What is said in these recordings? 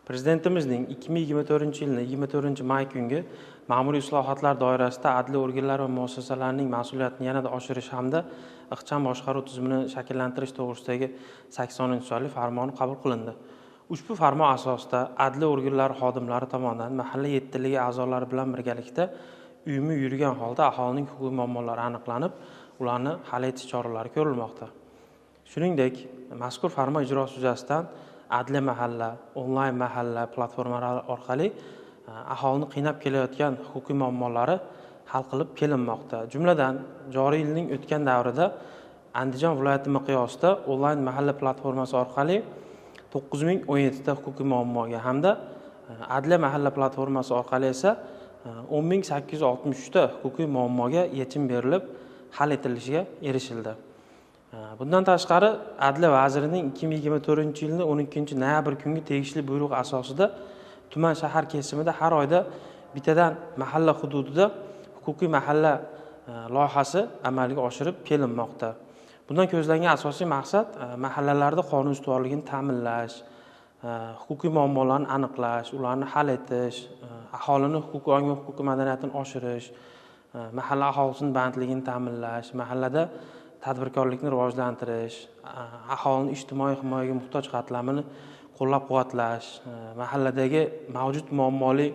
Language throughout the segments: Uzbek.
Prezidentimizning 2024-yilning 24-may kungi ma'muriy islohotlar doirasida adliya organlari va muassasalarining mas'uliyatini yanada oshirish hamda ixcham boshqaruv tizimini shakllantirish to'g'risidagi 80-sonli farmoni qabul qilindi. Ushbu farmon asosida adliya organlari xodimlari tomonidan mahalla yettilligi a'zolari bilan birgalikda uyumi yurgan holda aholining huquqiy muammolari aniqlanib, ularni hal etish choralari ko'rilmoqda. Shuningdek, mazkur farmon ijrosi yuzasidan Adliya mahalla, onlayn mahalla platformalari orqali aholini qiynab kelayotgan huquqiy muammolari hal qilib kelinmoqda. Jumladan, joriy yilning o'tgan davrida Andijon viloyati miqyosida onlayn mahalla platformasi orqali 9017 ta huquqiy muammoga hamda Adliya mahalla platformasi orqali esa 10863 ta huquqiy muammoga yechim berilib, hal etilishiga erishildi. Bundan tashqari, Adliya vazirining 2024-yilning 12-noyabr kungi tegishli buyrug'i asosida tuman shahar kesimida har oyda bittadan mahalla hududida huquqiy mahalla loyihasi amalga oshirib kelinmoqda. Bundan ko'zlangan asosiy maqsad mahallalarda qonun ustuvorligini ta'minlash, huquqiy muammolarni aniqlash, ularni hal etish, aholini huquqiy ong va huquqiy madaniyatini oshirish, mahalla aholisining bandligini ta'minlash, mahallada tadbirkorlikni rivojlantirish, aholini ijtimoiy himoyaga muhtoj qatlamini qo'llab-quvvatlash, mahalladagi mavjud muammoli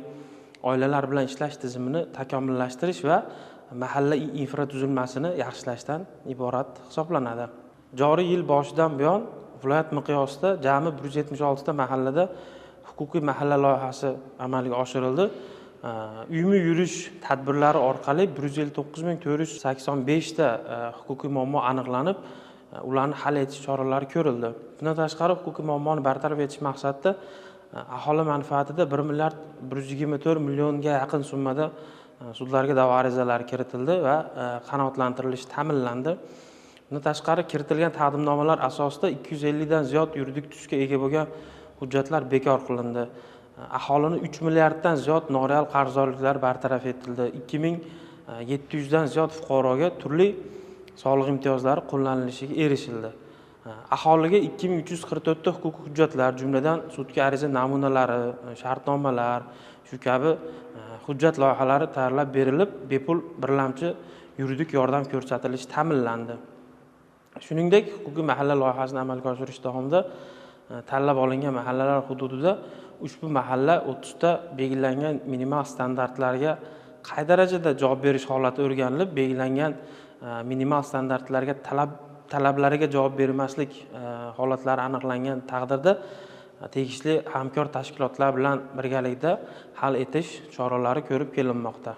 oilalar bilan ishlash tizimini takomillashtirish va mahalla infratuzilmasini yaxshilashdan iborat hisoblanadi. Joriy yil boshidan buyon viloyat miqyosida jami 176 ta mahallada huquqiy mahalla loyihasi amalga oshirildi. Uyumi yurish tadbirlari orqali 159.485 ta huquqiy muammo aniqlanib, ularni hal etish choralari ko'rildi. Bundan tashqari, huquqiy muammoni bartaraf etish maqsadida aholi manfaatida 1.124 millionga yaqin summada sudlarga da'vo arizalari kiritildi va qanoatlantirilishi ta'minlandi. Bundan tashqari, kiritilgan taqdimnomalar asosida 250 dan ziyod yuridik tusga ega bo'lgan hujjatlar bekor qilindi. Aholini 3 milliarddan ziyod noreal qarzdorliklar bartaraf etildi. 2700 dan ziyod fuqaroga turli soliq imtiyozlari qo'llanilishiga erishildi. Aholiga 2344 ta huquqiy hujjatlar, jumladan sudga ariza namunalari, shartnomalar, shu kabi hujjat loyihalari tayyorlab berilib, bepul birlamchi yuridik yordam ko'rsatilishi ta'minlandi. Shuningdek, huquqiy mahalla loyihasini amalga oshirish davomida tanlab olingan mahallalar hududida ushbu mahalla 30 ta belgilangan minimal standartlarga qay darajada javob berish holati o'rganilib, belgilangan minimal standartlarga talablariga javob bermaslik holatlari aniqlangan taqdirda tegishli hamkor tashkilotlar bilan birgalikda hal etish choralari ko'rib kelinmoqda.